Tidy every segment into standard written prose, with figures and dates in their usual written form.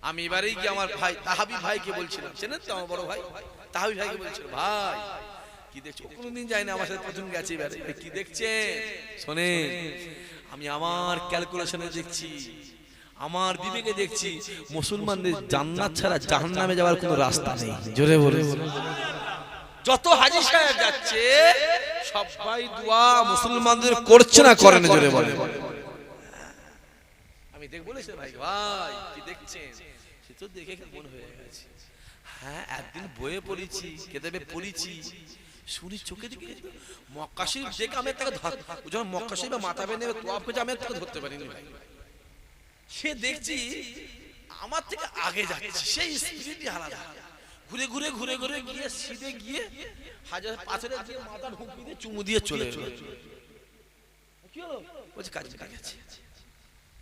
আমি এবারেই কি আমার ভাই তাহাবি ভাইকে বলছিলাম, চেনেন তো আমার বড় ভাই তাহাবি ভাইকে বলছিল, ভাই কি দেখছো? কোনোদিন যাই না, আমার সাথে প্রথম গেছে এবারে। কি দেখছেন শোনেন, আমি আমার ক্যালকুলেশনে দেখছি, আমার বিবেকে দেখছি, মুসলমানদের জান্নাত ছাড়া জাহান্নামে যাওয়ার কোনো রাস্তা নেই। জোরে বলে, যত হাজী সাহেব যাচ্ছে সবাই দোয়া মুসলমানদের করছে না করে না? জোরে বলে। আমি দেখ বলেছি ভাই, ভাই কি দেখছেন? সে তো দেখে মন হয়ে গেছে। হ্যাঁ, একদিন বইয়ে পড়েছি, কেতাবে পড়েছি, শুনি চোখে দিকে মক্কা শরীফ দেখে আমি তাকে যখন মক্কা শরীফে মাথা বেঁধে নেবে তোয়াফ করে আমি তাকে ধরতে পারিনি ভাই। সে দেখছি আমার থেকে আগে যাচ্ছে, সেই স্পিরিটই আলাদা। ঘুরে ঘুরে ঘুরে ঘুরে গিয়ে সিধে গিয়ে হাজার পাথরে গিয়ে মাথা ঢুকিয়ে দিয়ে চুমু দিয়ে চলে এলো। কি হলো? বলছে কাজ গেছে।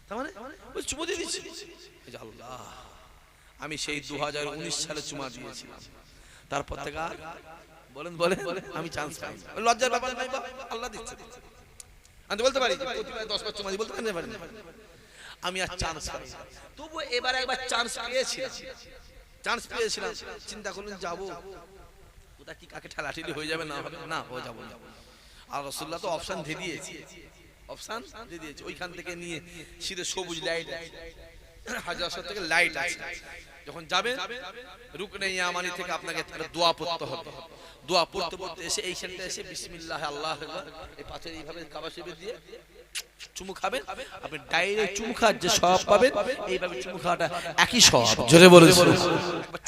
তার মানে ওই চুমু দিয়ে দিচ্ছি। আল্লাহ, আমি সেই 2019 সালে চুমা দিয়েছিলাম, তারপর থেকে আর বলেন বলেন আমি চান্স পাই। লজ্জার ব্যাপার নাই, আল্লাহ দিচ্ছে। আমি বলতে পারি প্রতিবার 10 বার চুমা দিই, বলতে পারি না আমি আর চান্স পাই। তবু এবারে একবার চান্স পেয়েছিলাম, চিন্তা করলেন যাবো কোথা কি কাকে ঠেলাঠেলি হয়ে যাবে, না হবে না, হয়ে যাবো না। আর রাসূলুল্লাহ তো অপশন দিয়ে দিয়েছে, ওইখান থেকে নিয়ে সিধে সবুজ লাইট, হাজার থেকে লাইট আছে। যখন যাবেন রুকনে ইয়ামানি থেকে আপনাকে দোয়া পড়তে হবে। দোয়া পড়তে পড়তে এসে এইখানটা এসে বিসমিল্লাহ আল্লাহ আকবার, এই পাথর এইভাবে কাবা শরীফে দিয়ে চুমু খাবেন, আপনি ডাইরেক্ট চুমু খাওয়ার যে সওয়াব পাবেন, এইভাবে চুমু খাওয়াটা একই সওয়াব। জোরে বলেছেন।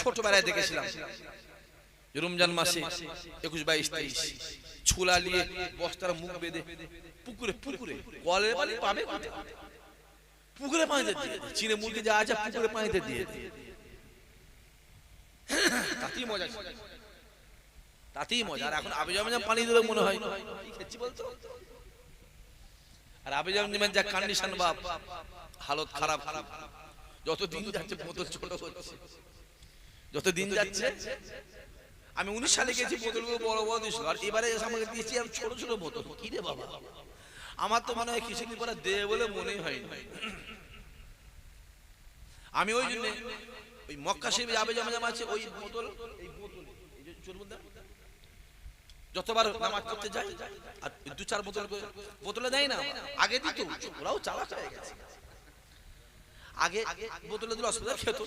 ছোটবেলায় দেখেছিলাম রমজান মাসে 21, 22, 23 ছোলা নিয়ে বস্তার মুখ বেঁধে পুকুরে কলের পানি পাবে, পুকুরে পানিতে দিয়ে চিনে মুরগি যা আছে পুকুরে পানিতে দিয়ে তাতেই মজা। আর এখন আবে জাম পানি দিলে মনে হয় কি খেচ্ছি বলতো। আর আবে জাম যা কন্ডিশন বাপ, হালত খারাপ। যত দিন যাচ্ছে বোতল ছোট হচ্ছে, যত দিন যাচ্ছে। আমি 19 সালে গেছি, বোতলগুলো বড় বড় দিয়েছিল, আর এবারে আমাকে দিয়েছি আমি ছোট ছোট বোতল। কি রে বাবা, আমার তো মনে হয় খিচুড়ি করা দেবে বলে মনেই হয় না। আমি ওই জন্য ওই মক্কা শরীফে আবে জাম আছে, ওই বোতল, এই বোতল যতবার নামাজ পড়তে যাই আর 2-4 বোতলে দেয় না, আগে দিত, ওরাও চালাক হয়ে গেছে। আগে বোতলে দিলে অসুবিধা, খেত,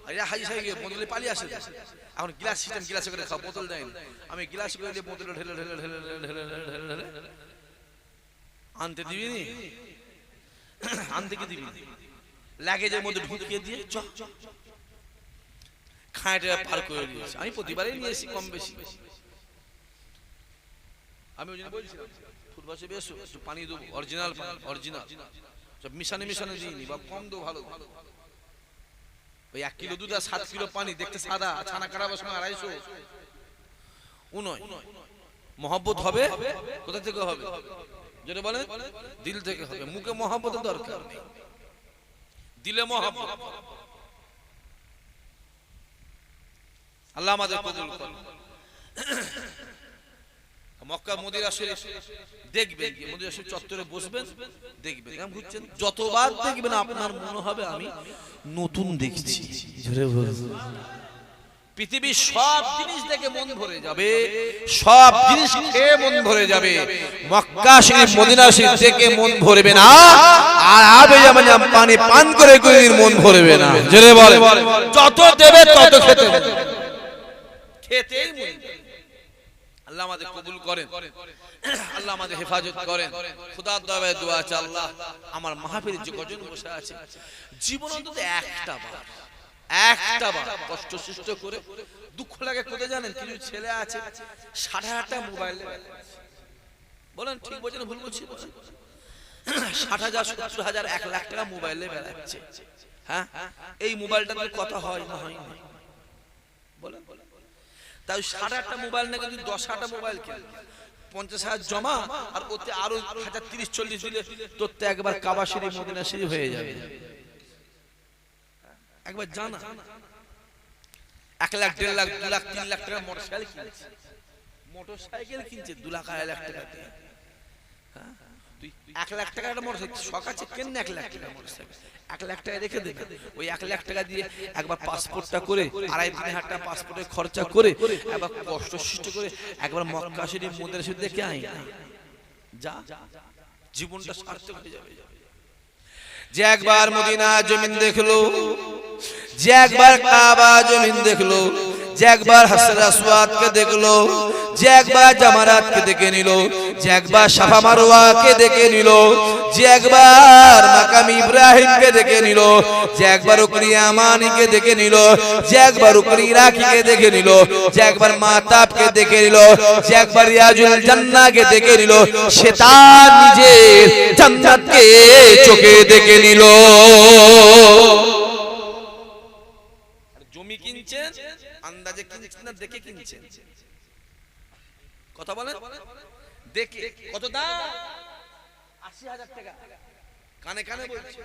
আর হাজি সাহেব গিয়ে বোতলে পালিয়ে আসে। এখন গ্লাস সিস্টেম, গ্লাসে করে খাও, বোতল দেয় না। আমি গ্লাস করে দিয়ে বোতলে ঢেলে ঢেলে ঢেলে ঢেলে ঢেলে আনতে দিবি নি, আনতে কি দিবি, লাগেজের মধ্যে ঢুকিয়ে দিয়ে চ খাঁটা পার করে দিয়েছি। আমি প্রতিবারই নিয়ে এসি কম বেশি। আমি ওই জন্য বলছিলাম ফুটবসে বেশ একটু পানি দেবো, অরিজিনাল সব মিশানে দিইনি, বা কম দেবো ভালো। ওই 1 কিলো দুধ আর 7 কিলো পানি দেখতে সাদা, ছানা কাটাবার সময় 250 উনয়। মহব্বত হবে কোথা থেকে হবে? যেটা বলে দিল থেকে হবে। মুখে মহব্বতের দরকার নেই, দিলে মহব্বত। আল্লাহ আমাদের কবুল করুন। মক্কা মদিনা শরীফ দেখবেন, মদিনা শরীফ চত্বরে বসবেন, দেখবেন কেমন ঘুরছেন। যতবার দেখবেন আপনার মনে হবে আমি নতুন দেখছি। পৃথিবীর সব জিনিস দেখে মন ভরে যাবে, সব জিনিস খেয়ে মন ভরে যাবে, মক্কা শরীফ মদিনা শরীফ দেখে মন ভরবে না, আর আবে জাম পানি পান করে করে মন ভরবে না। জোরে বলে, যত দেবে তত খেতে খেতেই মন। আল্লাহ আমাদের কবুল করেন, আল্লাহ আমাদের হেফাজত করেন। খোদার দরবারে দোয়া আছে, আল্লাহ আমার মাহফিলে যে কজন বসে আছে জীবন অন্তত একটা বার কষ্ট সৃষ্ট করে, দুঃখ লাগে কোথায় জানেন, কিছু ছেলে আছে 60,000 মোবাইল, বলেন ঠিক বলছেন ভুল বলছি, 60,000, 70,000, 1 লাখ টাকা মোবাইলে বেড়াচ্ছে। হ্যাঁ, এই মোবাইলটা কথা হয় না, হয় না বলেন। তাই 60,000 মোবাইল না, কিন্তু 10,000 মোবাইল কেন, 50,000 জমা, আর ওতে আরো 30-40 দিলে তোর তো একবার কাবা শরীফ মদিনা শরীফ হয়ে যাবে। একবার জানা 1 লাখ, 1.5 লাখ, 2 লাখ, 3 লাখ টাকা মোটরসাইকেল কিনছে, 2 লাখ, 2.5 লাখ টাকা দিয়ে। তুই 1 লাখ টাকা একটা মোটরসাইকেল শখ আছে কেন 1 লাখ টাকা মোটরসাইকেল 1 লাখ টাকা রেখে দে ওই 1 লাখ টাকা দিয়ে একবার পাসপোর্টটা করে 2.5-3 টাকা পাসপোর্টের খরচা করে একবার কষ্ট সৃষ্টি করে একবার মক্কা শরীফ মদিনা শরীফ দেখে আয় যা জীবনটা সার্থক হয়ে যাবে যে একবার মদিনা জমিন দেখলো যে একবার কাবা জমিন দেখলো যে একবার হাজর আসওয়াদ কে দেখলো যে একবার জামারাত কে দেখে নিল যে একবার সাফা মারওয়া কে দেখে নিল যে একবার মাকাম ইব্রাহিম কে দেখে নিল যে একবার রুকনি ইয়ামানি কে দেখে নিল যে একবার রুকনি ইরাকি কে দেখে নিল যে একবার মাতাব কে দেখে নিল যে একবার রিয়াজুল জান্নাহ কে দেখে নিল সে তার নিজের জান্নাতকে চোখে দেখে নিল জমি কিনছেন আন্দাজে কিনছেন না দেখে কিনছেন কথা বলেন দেখে কত দাম ৮০,০০০ টাকা কানে কানে বলছি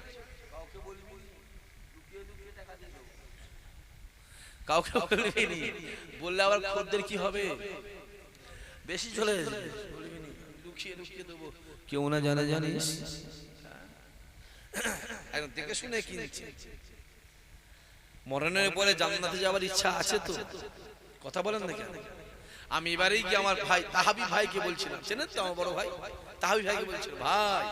কাউকে বলবি লুকিয়ে লুকিয়ে টাকা দিয়ে দেব কাউকে বলবি নি বললে আবার খদ্দের কি হবে বেশি চলে বলবি নি লুকিয়ে লুকিয়ে দেব কেউ না জানে জানিস একদম দেখে শুনে কিনছে মরণের পরে জান্নাতে যাওয়ার ইচ্ছা আছে তো কথা বলেন না কেন আমি এবারেই কি আমার ভাই তাহাবি ভাইকে বলছিলাম চেনেন তো আমার বড় ভাই তাহাবি ভাইকে বলছিলাম ভাই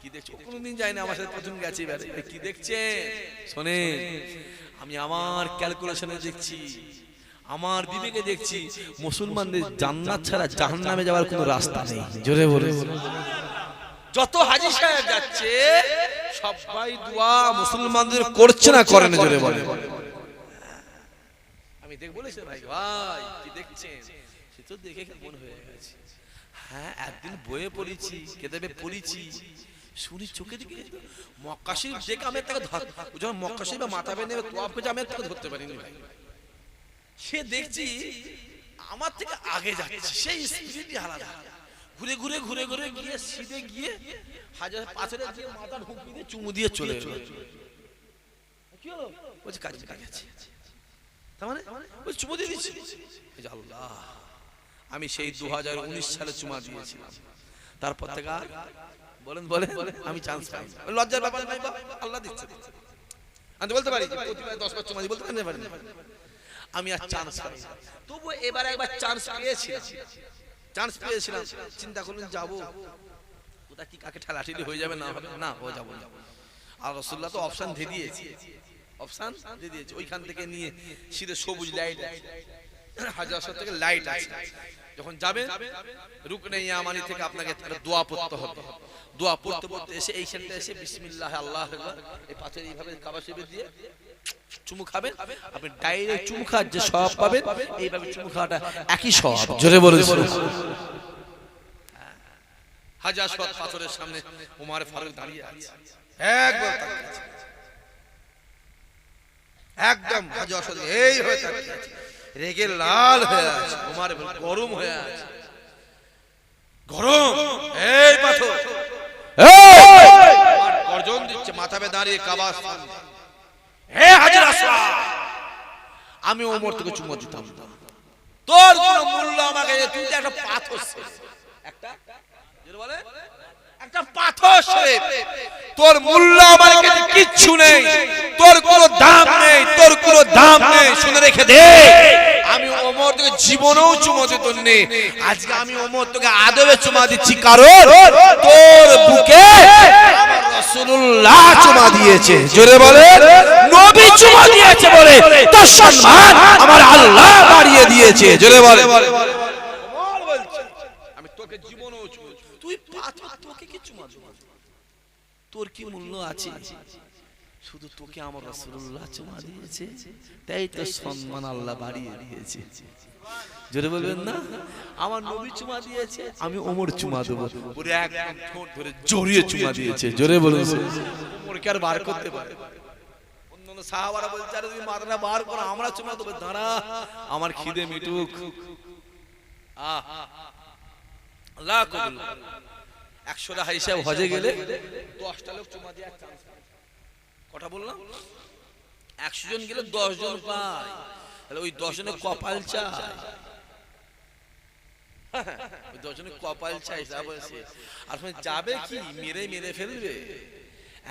কি দেখছো কোনোদিন যায় না আমার সাথে প্রথম গেছে এবারে কি দেখছেন শোনেন আমি আমার ক্যালকুলেশনে দেখছি আমার বিবেকে দেখছি মুসলমানদের জান্নাত ছাড়া জাহান্নামে যাওয়ার কোনো রাস্তা নেই জোরে বলে যত হাজী সাহেব যাচ্ছে সবাই দোয়া মুসলমানদের করছে না করে না জোরে বলে আমি দেখ বলেছি ভাই ভাই কি দেখছেন সে তো দেখে কেমন হয়ে গেছে হ্যাঁ একদিন বইয়ে পড়েছি কিতাবে পড়েছি শুনি চোখে দিকে মক্কা শরীফ দেখে আমি তাকে যখন মক্কা শরীফে মাথা বেঁধে তোয়াফ করে আমি তাকে ধরতে পারিনি ভাই সে দেখছি আমার থেকে আগে যাচ্ছে সেই স্পিডই আলাদা ঘুরে ঘুরে ঘুরে ঘুরে গিয়ে সিধে গিয়ে হাজার পাথরে দিয়ে মাথা ঢুকিয়ে দিয়ে চুমু দিয়ে চলে এলো কি হলো বলছে কাজ আছে তার মানে ওই চুমু দিয়ে দিচ্ছি আল্লাহ আমি সেই 2019 সালে চুমা দিয়েছিলাম তারপর থেকে আর বলেন বলেন আমি চান্স পাই লজ্জার ব্যাপার নাই বাবা আল্লাহ দিচ্ছে আমি বলতে পারি প্রতিবার 10 বার চুমা দিই বলতে পারি আমি আর চান্স পাই তবু এবারে একবার চান্স পেয়েছিলাম চিন্তা করলেন যাবো ওটা কি কাকে ঠেলাঠেলি হয়ে যাবে না হবে না ও যাবো আর রাসূলুল্লাহ তো অপশন দিয়ে দিয়েছে ওইখান থেকে নিয়ে সিধে সবুজ লাইট হাজর আসওয়াদ থেকে লাইট আছে যখন যাবেন রুকনে ইয়ামানি থেকে আপনাকে দোয়া পড়তে হবে দোয়া পড়তে পড়তে এসে এই সেন্টারে এসে বিসমিল্লাহ আল্লাহু আকবার এই পাথর এইভাবে কাবা শরীফে দিয়ে চুমু খাবেন আপনি ডাইরেক্ট চুমু খাওয়ার যে সওয়াব পাবেন এইভাবে চুমু খাওয়াটা একই সওয়াব জোরে বলুন হাজর আসওয়াদ পাথরের সামনে ওমর ফারুক দাঁড়িয়ে আছে একবার তাকিয়ে আছে একদম হাজর আসওয়াদ এই হয়ে তাকিয়ে আছে রেগে লাল হয়ে আছে ওমর গরম হয়ে আছে গরম এই পাথর এই গর্জন দিচ্ছে মাথাবে দাঁড়িয়ে কাবার সামনে হে হাজর আসওয়াদ আমি ওমর থেকে চুমু দিতাম না তোর কোনো মূল্য আমাকে তুই তো একটা পাথর একটা যেটা বলে একটা পাথর তোর মূল্য আমার কাছে কিচ্ছু নেই তোর কোনো দাম নেই তোর কোনো দাম নেই শুনে রেখে দে আমি ওমর থেকে জীবনেও চুমু দিতাম না আজকে আমি ওমর থেকে আদবে চুমা দিচ্ছি কারণ তোর বুকে আমার রাসূলুল্লাহ চুমা দিয়েছে জোরে বলে নবী চুমা দিয়েছে বলে তোর সম্মান আমার আল্লাহ বাড়িয়ে দিয়েছে জোরে বলে ওমর বলছে আমি তোকে জীবনেও চুমা তুই পাথর তোকে কি চুমা দেব তোর কি মূল্য আছে শুধু তোকে আমার রাসূলুল্লাহ চুমা দিয়েছে তাই তো সম্মান আল্লাহ বাড়িয়ে দিয়েছে জোরে বলবেন না আমার নবী চুমা দিয়েছে আমি ওমর চুমা দেব পুরো একদম ঠোঁট ধরে জড়িয়ে চুমা দিয়েছে জোরে বলুন ওমর কি আর বার করতে পারে অন্যান্য সাহাবারা বলছে আরে তুমি মাথাটা বার করো আমরা চুমা দেব দাঁড়া আমার খিদে মিটুক আল্লাহ কবুল 100 টাকা হিসাব হজে গেলে 10টা লোক চুমা দিয়ে চান্স পায় কথা বললাম 100 জন গেলে 10 জন পায় তাহলে ওই 10 জনের কপাল চায় ওই দশজনের কপাল চাই যা বলছে, আর তুমি যাবে কি মেরে মেরে ফেলবে,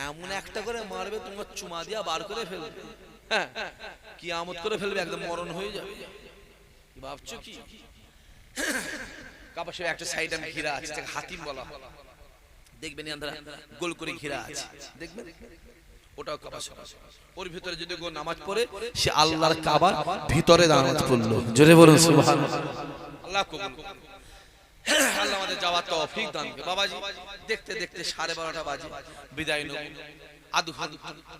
এমন একটা করে মারবে তোমার চুমা দিয়া বার করে ফেলবে, হ্যাঁ কিয়ামত করে ফেলবে, একদম মরণ হয়ে যাবে। ভাবছো কি? কাবা শরীফ একটা সাইড আমি ঘিরা আছে, যেটাকে হাতিম বলা হয়, দেখবেন আমরা গোল করে ঘিরা আছে, দেখবেন ওটাও কাবা শরীফ। ওর ভিতরে যদি গো নামাজ পড়ে, সে আল্লাহর কাবার ভিতরে নামাজ পড়লো। জোরে বলুন সুবহানাল্লাহ। আল্লাহ কবুল করুন। আল্লাহ আমাদের যাওয়ার তৌফিক দান করুন। বাবাজি দেখতে দেখতে 12:30 বাজে, বিদায় নেব। আদু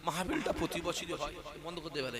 মাহফিলটা প্রতি বছরই হয়, বন্ধ করতে পারে।